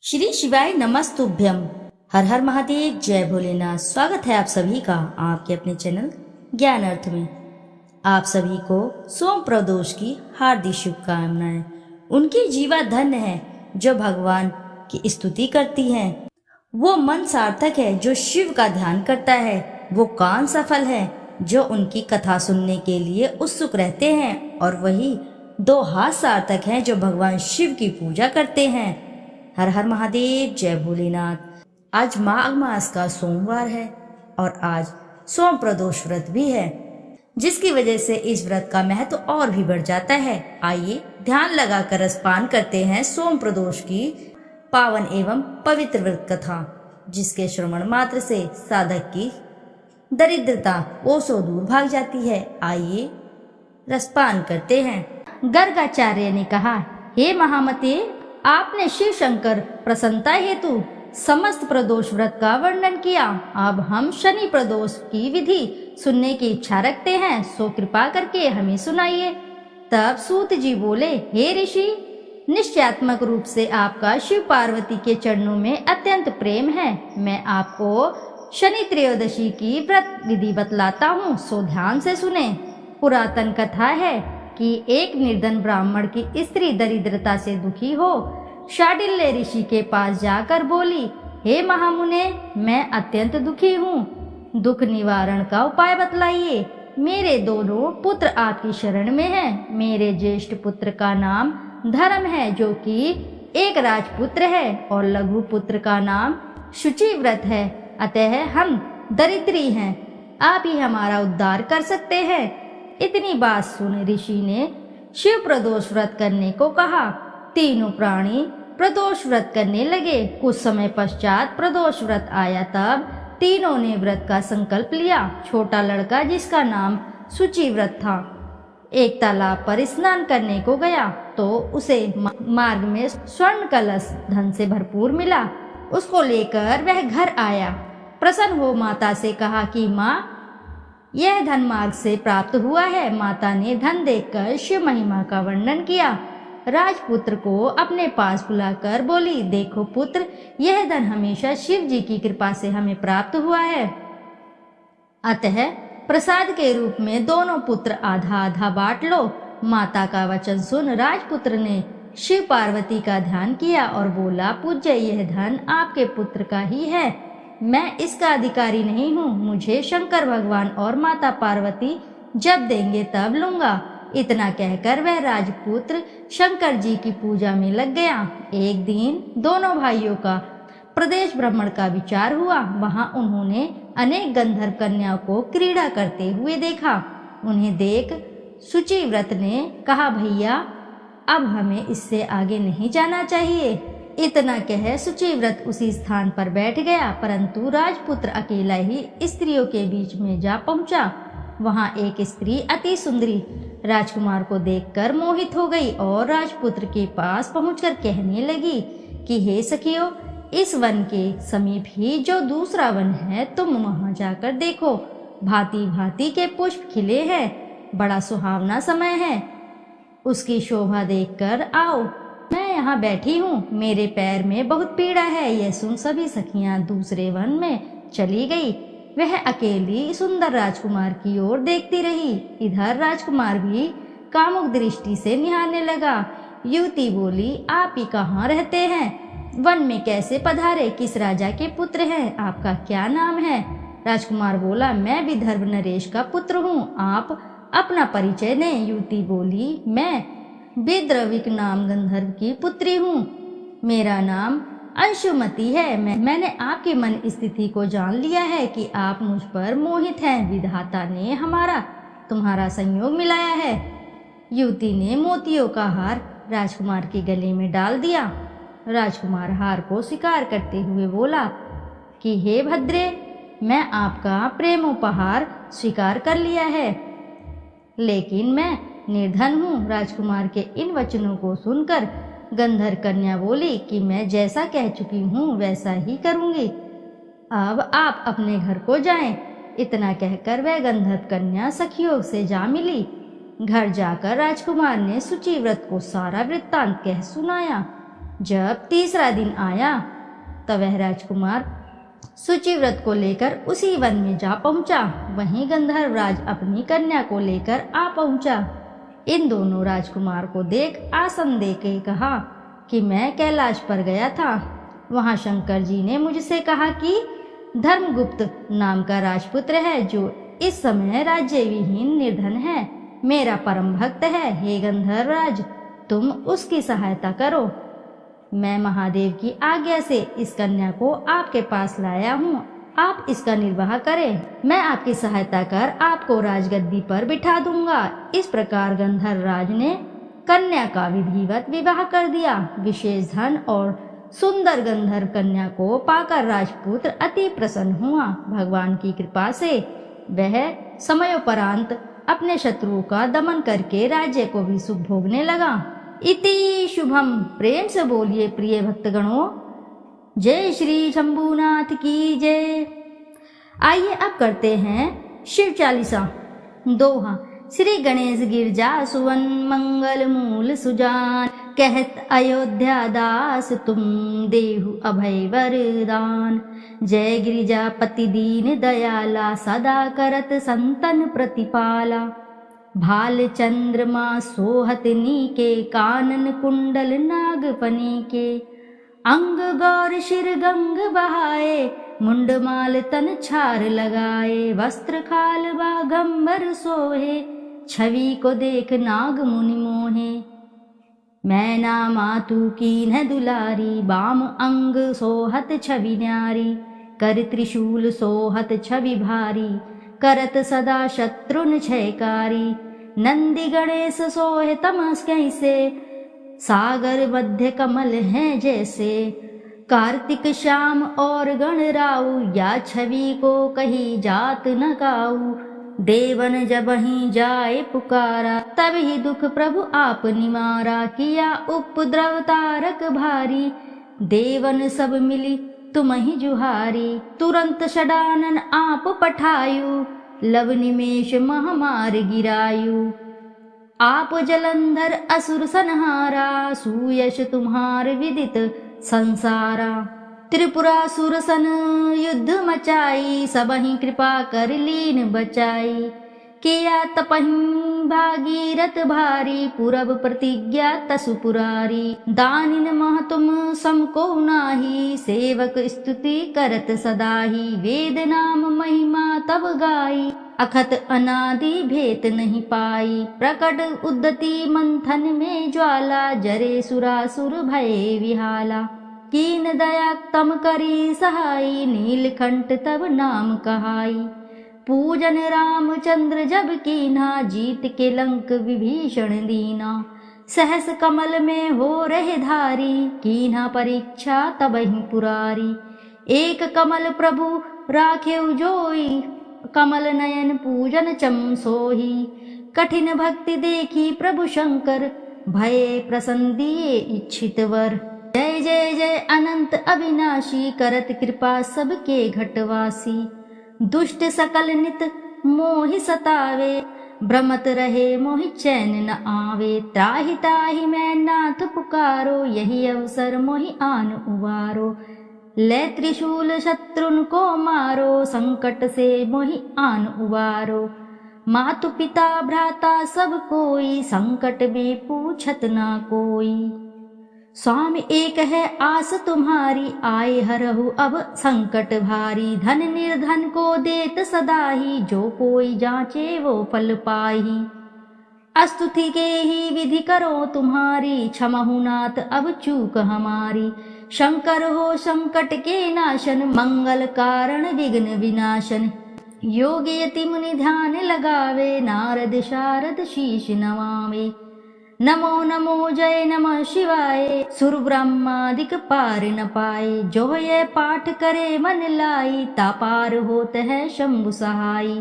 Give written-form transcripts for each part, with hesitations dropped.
श्री शिवाय नमस्तुभ्यम। हर हर महादेव, जय भोलेनाथ। स्वागत है आप सभी का आपके अपने चैनल ज्ञान अर्थ में। आप सभी को सोम प्रदोष की हार्दिक शुभकामनाएं। उनकी जीवा धन्य है जो भगवान की स्तुति करती हैं। वो मन सार्थक है जो शिव का ध्यान करता है। वो कान सफल है जो उनकी कथा सुनने के लिए उत्सुक रहते हैं। और वही दो हाथ सार्थक हैं जो भगवान शिव की पूजा करते हैं। हर हर महादेव, जय भोलेनाथ। आज माघ मास का सोमवार है और आज सोम प्रदोष व्रत भी है, जिसकी वजह से इस व्रत का महत्व और भी बढ़ जाता है। आइए ध्यान लगाकर रसपान करते हैं सोम प्रदोष की पावन एवं पवित्र व्रत कथा, जिसके श्रवण मात्र से साधक की दरिद्रता ओसो दूर भाग जाती है। आइए रसपान करते हैं। गर्गाचार्य ने कहा, हे महामते, आपने शिव शंकर प्रसन्नता हेतु समस्त प्रदोष व्रत का वर्णन किया। अब हम शनि प्रदोष की विधि सुनने की इच्छा रखते हैं, सो कृपा करके हमें सुनाइए। तब सूत जी बोले, हे ऋषि, निश्चयात्मक रूप से आपका शिव पार्वती के चरणों में अत्यंत प्रेम है। मैं आपको शनि त्रयोदशी की व्रत विधि बतलाता हूँ, सो ध्यान से सुने। पुरातन कथा है कि एक निर्धन ब्राह्मण की स्त्री दरिद्रता से दुखी हो शांडिल्य ऋषि के पास जाकर बोली, हे महामुने, मैं अत्यंत दुखी हूँ, दुख निवारण का उपाय बतलाइए। मेरे दोनों पुत्र आपकी शरण में हैं। मेरे ज्येष्ठ पुत्र का नाम धर्म है, जो कि एक राजपुत्र है, और लघु पुत्र का नाम शुचिव्रत है। अतः हम दरिद्री हैं, आप ही हमारा उद्धार कर सकते हैं। इतनी बात सुन ऋषि ने शिव प्रदोष व्रत करने को कहा। तीनों प्राणी प्रदोष व्रत करने लगे। कुछ समय पश्चात प्रदोष व्रत आया, तब तीनों ने व्रत का संकल्प लिया। छोटा लड़का, जिसका नाम शुचिव्रत था, एक तालाब पर स्नान करने को गया तो उसे मार्ग में स्वर्ण कलश धन से भरपूर मिला। उसको लेकर वह घर आया। प्रसन्न हो माता से कहा कि माँ, यह धन मार्ग से प्राप्त हुआ है। माता ने धन देखकर शिव महिमा का वर्णन किया। राजपुत्र को अपने पास बुलाकर बोली, देखो पुत्र, यह धन हमेशा शिव जी की कृपा से हमें प्राप्त हुआ है। अतः प्रसाद के रूप में दोनों पुत्र आधा आधा बांट लो। माता का वचन सुन राजपुत्र ने शिव पार्वती का ध्यान किया और बोला, पूज्य, यह धन आपके पुत्र का ही है, मैं इसका अधिकारी नहीं हूँ। मुझे शंकर भगवान और माता पार्वती जब देंगे तब लूंगा। इतना कहकर वह राजपुत्र शंकर जी की पूजा में लग गया। एक दिन दोनों भाइयों का प्रदेश भ्रमण का विचार हुआ। वहां उन्होंने अनेक गंधर्व कन्याओं को क्रीड़ा करते हुए देखा। उन्हें देख शुचिव्रत ने कहा, भैया, अब हमें इससे आगे नहीं जाना चाहिए। इतना कह शुचिव्रत उसी स्थान पर बैठ गया, परंतु राजपुत्र अकेला ही स्त्रियों के बीच में जा पहुंचा। वहां एक स्त्री अति सुंदरी राजकुमार को देखकर मोहित हो गई और राजपुत्र के पास पहुंचकर कहने लगी कि हे सखियों, इस वन के समीप ही जो दूसरा वन है, तुम वहां जाकर देखो। भांति भांति के पुष्प खिले हैं, बड़ा सुहावना समय है। उसकी शोभा देखकर आओ। मैं यहाँ बैठी हूँ, मेरे पैर में बहुत पीड़ा है। यह सुन सभी सखियां दूसरे वन में चली गई। वह अकेली सुंदर राजकुमार की ओर देखती रही। इधर राजकुमार भी कामुक दृष्टि से निहारने लगा। युवती बोली, आप ही कहाँ रहते हैं? वन में कैसे पधारे? किस राजा के पुत्र हैं? आपका क्या नाम है? राजकुमार बोला, मैं विदर्भ नरेश का पुत्र हूँ, आप अपना परिचय दें। युवती बोली, मैं विद्रविक नाम गंधर्व की पुत्री हूँ, मेरा नाम अंशुमति है। मैंने आपकी मन स्थिति को जान लिया है कि आप मुझ पर मोहित हैं। विधाता ने तुम्हारा संयोग मिलाया है। युवती ने मोतियों का हार राजकुमार के गले में डाल दिया। राजकुमार हार को स्वीकार करते हुए बोला कि हे भद्रे, मैं आपका प्रेमोपहार स्वीकार कर लिया है, लेकिन मैं निर्धन हूँ। राजकुमार के इन वचनों को सुनकर गंधर्व कन्या बोली कि मैं जैसा कह चुकी हूँ वैसा ही करूँगी, अब आप अपने घर को जाएं। इतना कहकर वह गंधर्व कन्या सखियों से जा मिली। घर जाकर राजकुमार ने शुचिव्रत को सारा वृत्तांत कह सुनाया। जब तीसरा दिन आया तब वह राजकुमार शुचिव्रत को लेकर उसी वन में जा पहुंचा। वहीं गंधर्वराज अपनी कन्या को लेकर आ पहुंचा। इन दोनों राजकुमार को देख आसन दे के कहा कि मैं कैलाश पर गया था। वहां शंकर जी ने मुझसे कहा कि धर्मगुप्त नाम का राजपुत्र है जो इस समय राज्य विहीन निर्धन है, मेरा परम भक्त है। हे गंधर्वराज, तुम उसकी सहायता करो। मैं महादेव की आज्ञा से इस कन्या को आपके पास लाया हूँ, आप इसका निर्वाह करें। मैं आपकी सहायता कर आपको राजगद्दी पर बिठा दूंगा। इस प्रकार गंधर्वराज ने कन्या का विधिवत विवाह कर दिया। विशेष धन और सुंदर गंधर्व कन्या को पाकर राजपुत्र अति प्रसन्न हुआ। भगवान की कृपा से वह समयोपरांत अपने शत्रुओं का दमन करके राज्य को भी सुख भोगने लगा। इति शुभम। प्रेम से बोलिए प्रिय भक्तगणों, जय श्री शंभुनाथ की जय। आइए अब करते हैं शिव चालीसा। दोहा। श्री गणेश गिरजा सुवन मंगल मूल सुजान, कहत अयोध्या दास तुम देहु अभय वरदान। जय गिरिजापति दीन दयाला, सदा करत संतन प्रतिपाला। भाल चंद्रमा सोहत नीके, कानन कुंडल नागफनी के। अंग गौर शिर गंग बहाए, मुंडमाल तन छार लगाए। वस्त्र खाल बागंबर सोहे, छवि को देख नाग मुनि मोहे। मैना मातु कीन्ह दुलारी, बाम अंग सोहत छवि न्यारी। कर त्रिशूल सोहत छवि भारी, करत सदा शत्रुन क्षयकारी। नंदी गणेश सोहे तमस कैसे, सागर मध्य कमल हैं जैसे। कार्तिक श्याम और गणराऊ, या छवि को कही जात न काऊ। देवन जब ही जाए पुकारा, तब ही दुख प्रभु आप निवारा। किया उपद्रव तारक भारी, देवन सब मिली तुम ही जुहारी। तुरंत षडानन आप पठायु, लव निमेष महामार गिरायु। आप जलंधर असुर संहारा, सुयश तुम्हार विदित संसारा। त्रिपुरासुर सन युद्ध मचाई, सबहि कृपा कर लीन बचाई। किया तपहि भागीरथ भारी, पूरब प्रतिज्ञा तसु पुरारी। दानिन मह तुम समको नाही, सेवक स्तुति करत सदाही। वेद नाम महिमा तब गाई, अखत अनादि भेत नहीं पाई। प्रकट उद्यति मंथन में ज्वाला, जरे सुरासुर भये विहाला। कीन दया तम करी सहाई, नीलकंठ तब नाम कहाई। पूजन रामचंद्र जब कीन्हा, जीत के लंक विभीषण दीना। सहस कमल में हो रहे धारी, कीन्हा परीक्षा तबहि पुरारी। एक कमल प्रभु राखेउ जोई, कमल नयन पूजन चम सोही। कठिन भक्ति देखी प्रभु शंकर, भये प्रसन्न दिए इच्छित वर। जय जय जय अनंत अविनाशी, करत कृपा सबके घटवासी। दुष्ट सकल नित मोहि सतावे, भ्रमत रहे मोहि चैन न आवे। त्राहि ताहि मैं नाथ पुकारो, यही अवसर मोहि आन उबारो। ले त्रिशूल शत्रुन को मारो, संकट से मोहि आन उबारो। मातु पिता भ्राता सब कोई, संकट में पूछत ना कोई। स्वामी एक है आस तुम्हारी, आए हरहु अब संकट भारी। धन निर्धन को देत सदाही, जो कोई जांचे वो फल पाही। स्तुति के ही विधि करो तुम्हारी, क्षमहु नाथ अब चूक हमारी। शंकर हो संकट के नाशन, मंगल कारण विघ्न विनाशन। योगी यति मुनि ध्यान लगावे, नारद शारद शीश नवावे। नमो नमो जय नमः शिवाय, सुर ब्रह्मादिक पार न पाए। जो ये पाठ करे मन लाई, तापार होत है शंभु सहाई।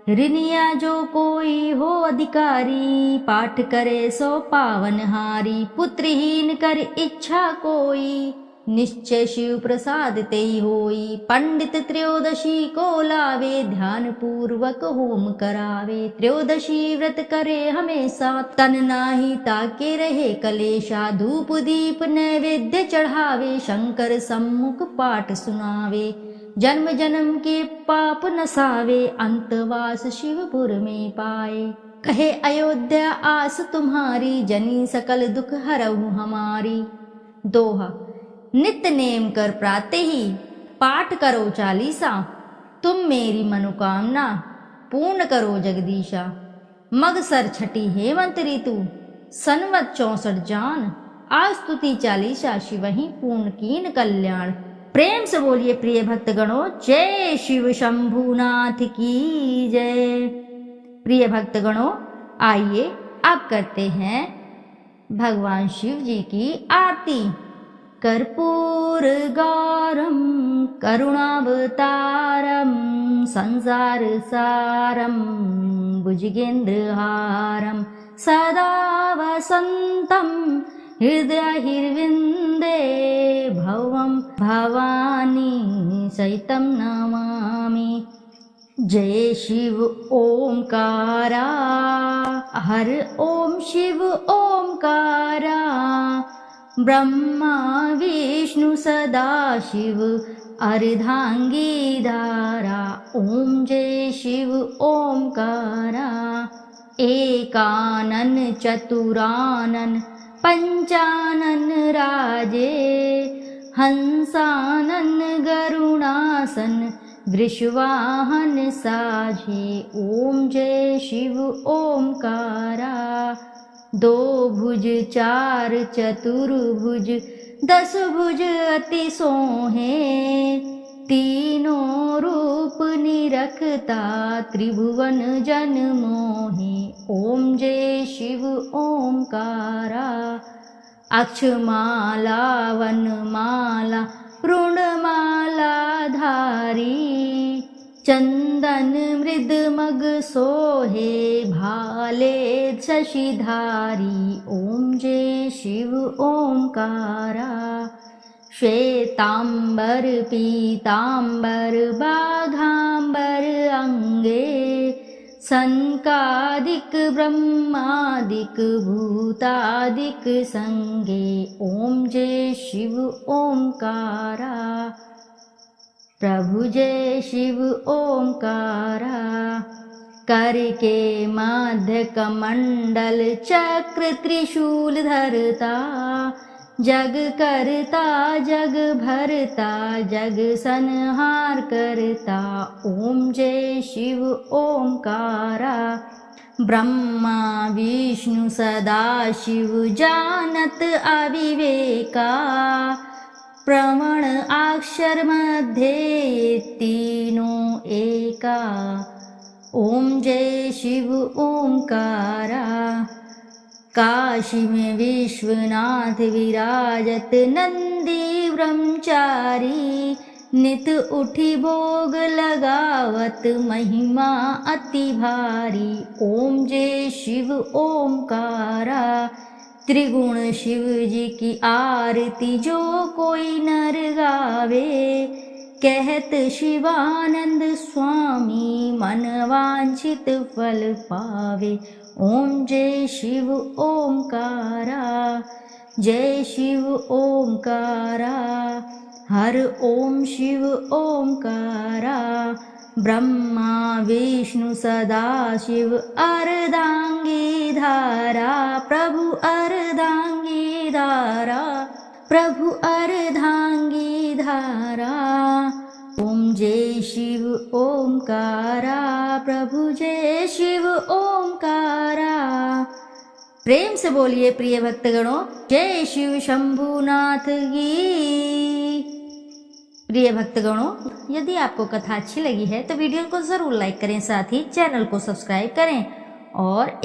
ऋनिया जो कोई हो अधिकारी, पाठ करे सो पावन हारी। पुत्रहीन कर इच्छा कोई, निश्चय शिव प्रसाद तेई होई। पंडित त्रयोदशी को लावे, ध्यान पूर्वक होम करावे। त्रयोदशी व्रत करे हमेशा, तन नाही ताके रहे कलेशा। धूप दीप नैवेद्य चढ़ावे, शंकर सम्मुख पाठ सुनावे। जन्म जन्म के पाप नसावे, अंतवास शिवपुर में पाए। कहे अयोध्या आस तुम्हारी, जनी सकल दुख हरहु हमारी। दोहा। नित्य नेम कर प्राते ही, पाठ करो चालीसा। तुम मेरी मनोकामना, पूर्ण करो जगदीशा। मगसर छठी हेमंत ऋतु, संवत 64 जान। आज स्तुति चालीसा, शिवहि पूर्ण कीन कल्याण। प्रेम से बोलिए प्रिय भक्तगणों, जय शिव शंभुनाथ की जय। प्रिय भक्तगणों, आइए अब करते हैं भगवान शिव जी की आरती। कर्पूर गौरम करुणावतारम, संसार सारम भुजगेन्द्रहारम। सदा वसंतम हृदयहिर्विन्दे, भवं भवानी सहितं नमामि। जय शिव ओंकारा, हर ओम शिव ओंकारा। ब्रह्मा विष्णु सदा शिव, अर्धांगी धारा। ओम जय शिव ओंकारा। एकानन चतुरानन पंचानन राजे, हंसानन गरुणासन वृषवाहन साझे। ओम जय शिव ओंकारा। दो भुज चार चतुर्भुज, 10 भुज अति सोहे। तीनों रूप निरखता, त्रिभुवन जन मोहे। ओम जय शिव ओंकारा। अक्षमाला वनमाला ऋणमाला धारी, चंदन मृद मग सोहे। भाले शशिधारी। ओम जय शिव ओंकारा। श्वेतांबर पीतांबर बाघांबर अंगे, सनकादिक ब्रह्मादिक भूतादिक संगे। ओम जय शिव ओंकारा। प्रभु जय शिव ओंकारा। करके मध्य कमंडल चक्र त्रिशूल धरता, जग करता जग भरता, जग संहार करता। ओम जय शिव ओंकारा। ब्रह्मा विष्णु सदा शिव, जानत अविवेका। प्रमाण अक्षर मध्य तीनों एका। ओम जय शिव ओंकारा। काशी में विश्वनाथ विराजत, नंदी ब्रह्मचारी। नित उठी भोग लगावत, महिमा अति भारी। ओम जय शिव ओंकारा। त्रिगुण शिव जी की आरती, जो कोई नर गावे। कहत शिवानंद स्वामी, मन वांछित फल पावे। ओम जय शिव ओंकारा। जय शिव ओंकारा। हर ओम शिव ओंकारा। ब्रह्मा विष्णु सदा शिव, अर्धांगी धारा। प्रभु अर्धांगी धारा, प्रभु अर्धांगी धारा। ओम जय शिव ओंकारा। प्रभु जय शिव ओंकारा। प्रेम से बोलिए प्रिय भक्तगणों, जय शिव शंभुनाथ की। प्रिय भक्तगणों, यदि आपको कथा अच्छी लगी है तो वीडियो को जरूर लाइक करें, साथ ही चैनल को सब्सक्राइब करें और